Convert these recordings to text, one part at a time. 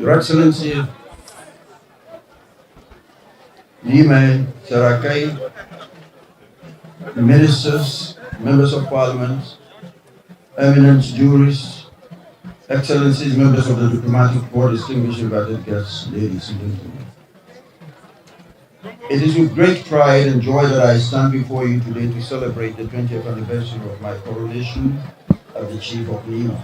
Your Excellency, Nima, Sarakai, Ministers, Members of Parliament, eminent jurists, Excellencies, members of the diplomatic corps, distinguished invited guests, ladies and gentlemen. It is with great pride and joy that I stand before you today to celebrate the 20th anniversary of my coronation as the Chief of Nima.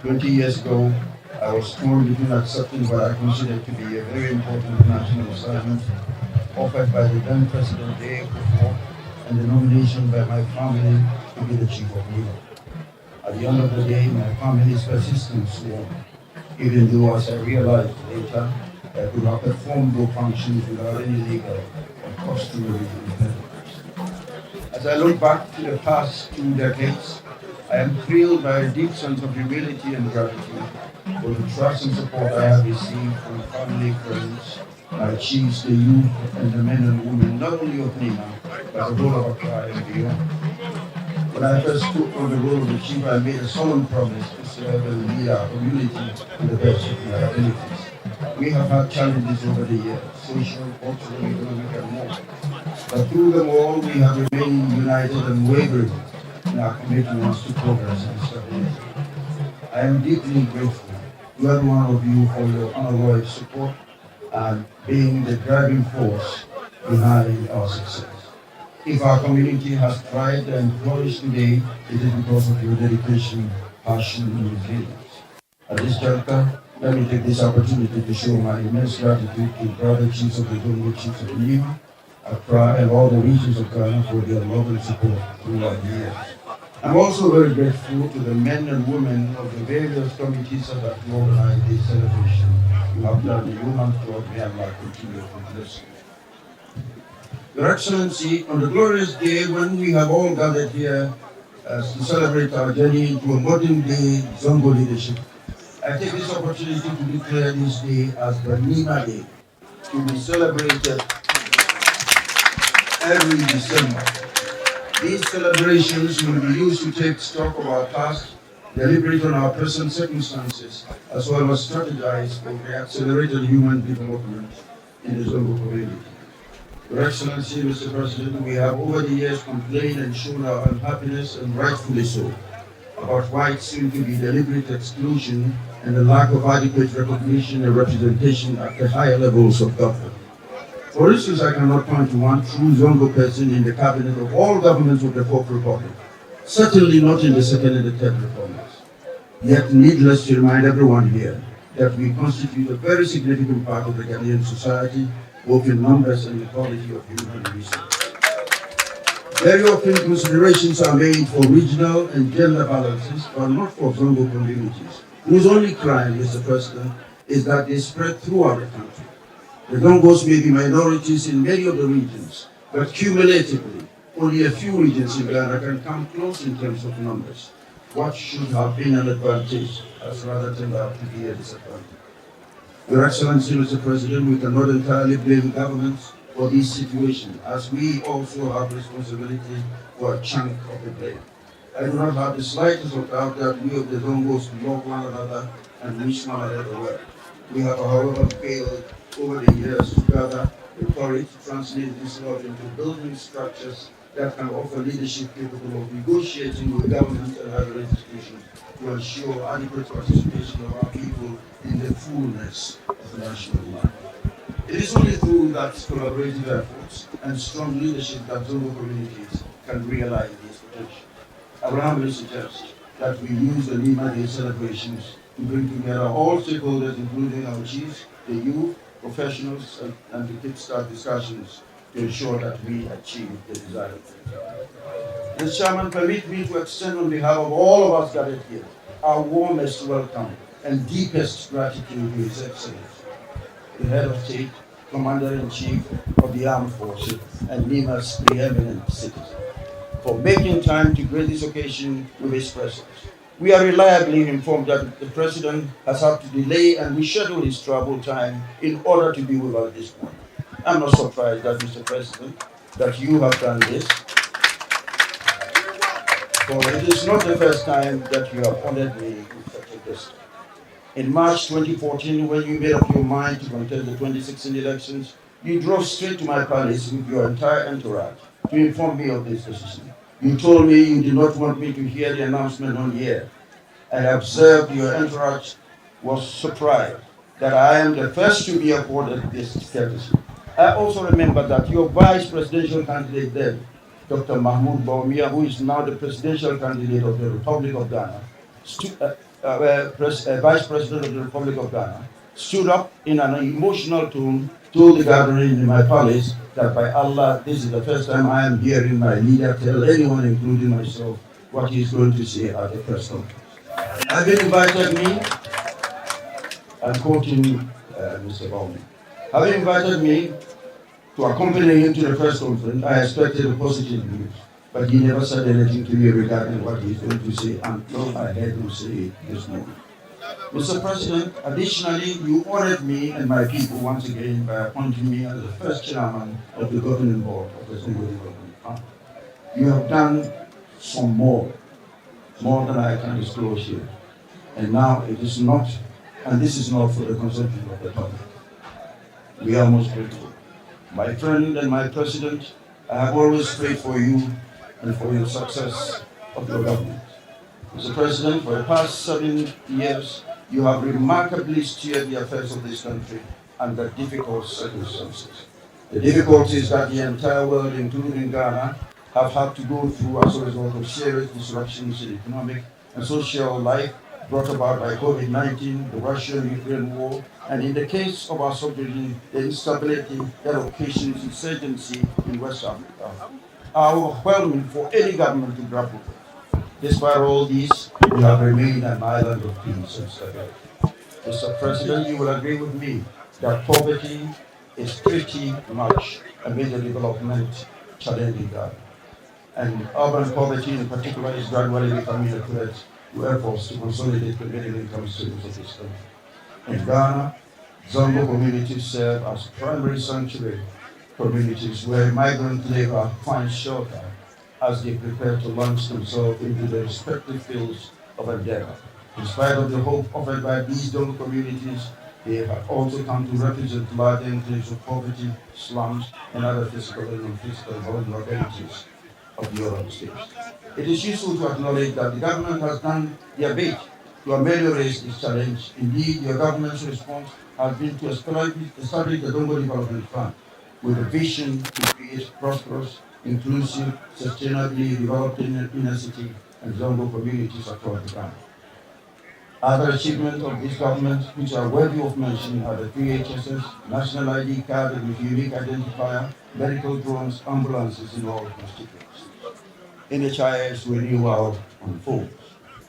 20 years ago, I was torn between accepting what I considered to be a very important national assignment offered by the then President Akuffo and the nomination by my family to be the Chief of Nima. At the end of the day, my family's persistence won, even though, as I realized later, I could have performed those functions without any legal or customary impediments. As I look back to the past 2 decades, I am thrilled by a deep sense of humility and gratitude for the trust and support I have received from family, friends, my chiefs, the youth, and the men and women, not only of Nima, but the whole of Accra and beyond. When I first took on the role of the chief, I made a solemn promise to serve and lead our community to the best of my abilities. We have had challenges over the years, social, cultural, economic, and more. But through them all, we have remained united and wavering in our commitments to progress and stability. I am deeply grateful to every one of you for your unalloyed support and being the driving force behind our success. If our community has thrived and flourished today, it is because of your dedication, passion, and resilience. At this juncture, let me take this opportunity to show my immense gratitude to brother chiefs of the Zongo chiefs of Nima, Accra, and all the regions of Ghana for their love and support throughout the years. I'm also very grateful to the men and women of the various committees that have organized this celebration. You have done a human job, may Allah continue to bless you. Your Excellency, on the glorious day when we have all gathered here to celebrate our journey into a modern-day Zongo leadership, I take this opportunity to declare this day as the Nima Day, to be celebrated every December. These celebrations will be used to take stock of our past, deliberate on our present circumstances, as well as strategize for the accelerated human development in the Zongo community. Your Excellency, Mr. President, we have over the years complained and shown our unhappiness, and rightfully so, about white soon-to-be deliberate exclusion and the lack of adequate recognition and representation at the higher levels of government. For instance, I cannot point to one true Zongo person in the cabinet of all governments of the Fourth Republic, certainly not in the Second and the Third Republics. Yet, needless to remind everyone here that we constitute a very significant part of the Ghanaian society, both in numbers and the quality of human resources. Very often considerations are made for regional and gender balances, but not for Zongo communities, whose only crime, Mr. President, is that they spread throughout the country. The Zongos may be minorities in many of the regions, but cumulatively, only a few regions in Ghana can come close in terms of numbers. What should have been an advantage has rather turned out to be a disadvantage. Your Excellency, Mr. President, we cannot entirely blame governments for this situation, as we also have responsibility for a chunk of the blame. I do not have the slightest doubt that we of the Zongos love one another and wish one another well. We have, however, failed over the years to gather the courage to translate this love into building structures that can offer leadership capable of negotiating with government and other institutions to ensure adequate participation of our people in the fullness of national life. It is only through that collaborative efforts and strong leadership that Zongo communities can realize this potential. I would humbly suggest that we use the Nima Day celebrations to bring together all stakeholders, including our chiefs, the youth, professionals, and to kickstart discussions to ensure that we achieve the desired. Mr. Chairman, permit me to extend on behalf of all of us gathered here our warmest welcome and deepest gratitude to His Excellency, the Head of State, Commander-in-Chief of the Armed Forces, and Nima's preeminent citizen, for making time to grace this occasion with his presence. We are reliably informed that the President has had to delay and reschedule his travel time in order to be with us this morning. I'm not surprised that, Mr. President, that you have done this, for it is not the first time that you have honored me with such a gesture. In March 2014, when you made up your mind to contest the 2016 elections, you drove straight to my palace with your entire entourage to inform me of this decision. You told me you did not want me to hear the announcement on the air. I observed your entourage was surprised that I am the first to be accorded this courtesy. I also remember that your vice presidential candidate then, Dr. Mahmoud Bawumia, who is now the presidential candidate of the Republic of Ghana, Vice President of the Republic of Ghana, stood up in an emotional tone, told the gathering in my palace that by Allah, this is the first time I am hearing my leader tell anyone, including myself, what he is going to say at the press conference. Having invited me, I'm quoting Mr. Bowman, having invited me to accompany him to the press conference, I expected a positive news, but he never said anything to me regarding what he's going to say until I heard him say it this morning. Mr. President, additionally, you honored me and my people once again by appointing me as the first chairman of the governing board of the Zongo Development Fund. You have done some more than I can disclose here. And now it is not, and this is not for the consumption of the public. We are most grateful. My friend and my president, I have always prayed for you and for your success of your government. Mr. President, for the past 7 years, you have remarkably steered the affairs of this country under difficult circumstances. The difficulties that the entire world, including Ghana, have had to go through as a result of serious disruptions in economic and social life brought about by COVID-19, the Russian-Ukraine war, and in the case of our subregion, the instability that occasions insurgency in West Africa, are overwhelming for any government to grapple with. Despite all these, we have remained an island of peace and stability. Mr. President, you will agree with me that poverty is pretty much a major development challenge in Ghana. And urban poverty in particular is gradually becoming a threat to efforts to consolidate the middle income streams of this country. In Ghana, Zongo communities serve as primary sanctuary communities where migrant labor finds shelter as they prepare to launch themselves into their respective fields of endeavor. In spite of the hope offered by these Zongo communities, they have also come to represent large enclaves of poverty, slums, and other physical and non-physical vulnerabilities of the urban states. It is useful to acknowledge that the government has done their bit to ameliorate this challenge. Indeed, your government's response has been to establish the Zongo Development Fund with a vision to create prosperous, inclusive, sustainably developed inner city and Zongo communities across the country. Other achievements of this government, which are worthy of mention, are the 3 HSS, national ID card with unique identifier, medical drones, ambulances in all constituencies. NHIS renewal unfolds.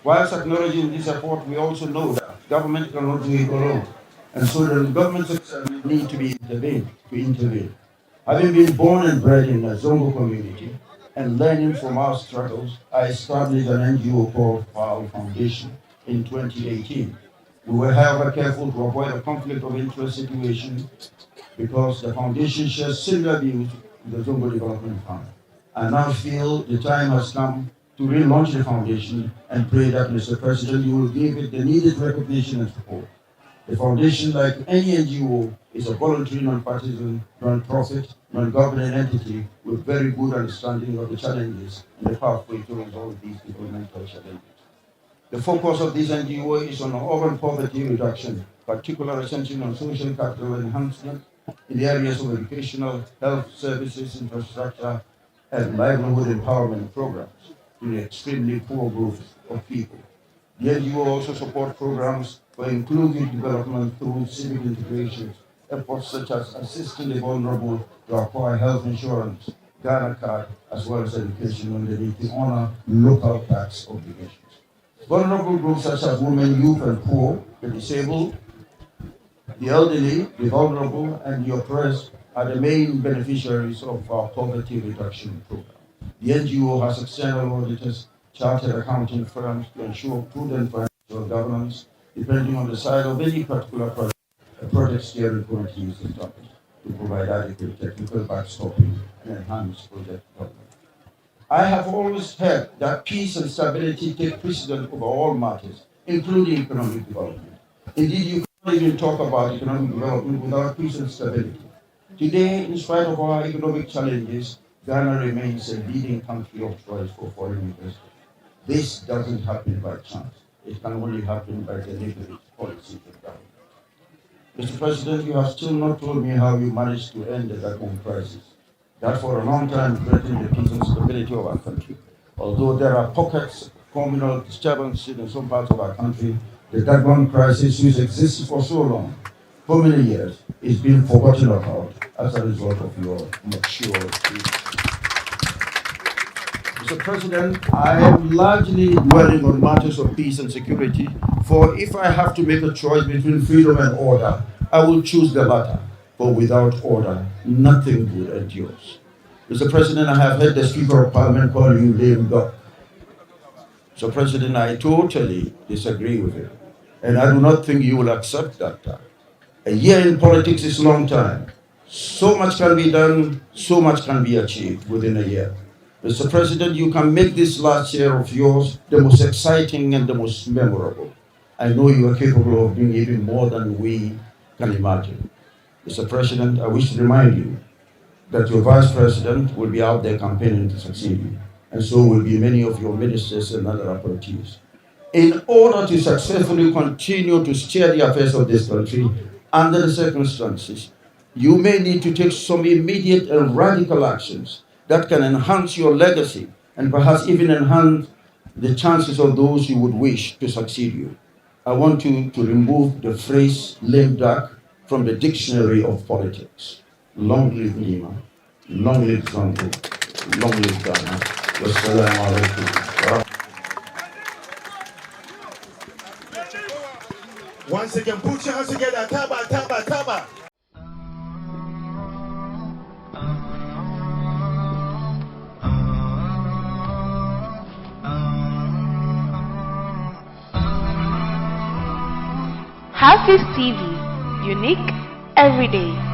Whilst acknowledging this effort, we also know that government cannot do it alone, and so the government need to be intervened. Having been born and bred in the Zongo community and learning from our struggles, I established an NGO called Our Foundation in 2018. We were, however, careful to avoid a conflict of interest situation because the foundation shares similar views to the Zongo Development Fund. I now feel the time has come to relaunch the foundation and pray that, Mr. President, you will give it the needed recognition and support. The foundation, like any NGO, is a voluntary, non-partisan, non-profit, non-government entity with very good understanding of the challenges and the pathway to resolve these developmental challenges. The focus of this NGO is on urban poverty reduction, particular attention on social capital enhancement in the areas of educational, health services, infrastructure, and livelihood empowerment programs to the extremely poor groups of people. The NGO also supports programs for inclusive development through civic integration, efforts such as assisting the vulnerable to acquire health insurance, Ghana card, as well as education underneath the honor local tax obligations. Vulnerable groups such as women, youth, and poor, the disabled, the elderly, the vulnerable, and the oppressed are the main beneficiaries of our poverty reduction program. The NGO has external auditors, chartered accounting firms to ensure prudent financial governance, depending on the size of any particular project. A project steering committee is established to provide adequate technical backstopping and enhance project development. I have always heard that peace and stability take precedence over all matters, including economic development. Indeed, you can't even talk about economic development without peace and stability. Today, in spite of our economic challenges, Ghana remains a leading country of choice for foreign investors. This doesn't happen by chance. It can only happen by deliberate policies of government. Mr. President, you have still not told me how you managed to end the Gabon crisis. That for a long time threatened the peace and stability of our country. Although there are pockets of communal disturbances in some parts of our country, the Gabon crisis, which existed for so long, for many years, is being forgotten about as a result of your mature leadership. Mr. President, I am largely dwelling on matters of peace and security, for if I have to make a choice between freedom and order, I will choose the latter, for without order, nothing good endures. Mr. President, I have heard the Speaker of Parliament call you lame duck. Mr. President, I totally disagree with him, and I do not think you will accept that. A year in politics is a long time. So much can be done, so much can be achieved within a year. Mr. President, you can make this last year of yours the most exciting and the most memorable. I know you are capable of doing even more than we can imagine. Mr. President, I wish to remind you that your Vice President will be out there campaigning to succeed you, and so will be many of your ministers and other appointees. In order to successfully continue to steer the affairs of this country under the circumstances, you may need to take some immediate and radical actions that can enhance your legacy and perhaps even enhance the chances of those you would wish to succeed you. I want you to remove the phrase lame duck from the dictionary of politics. Long live Nima, long live Zango, long live Ghana. Wassalamu alaikum. Once again, put your hands together. Taba, taba, taba. HAFIZ TV, unique every day.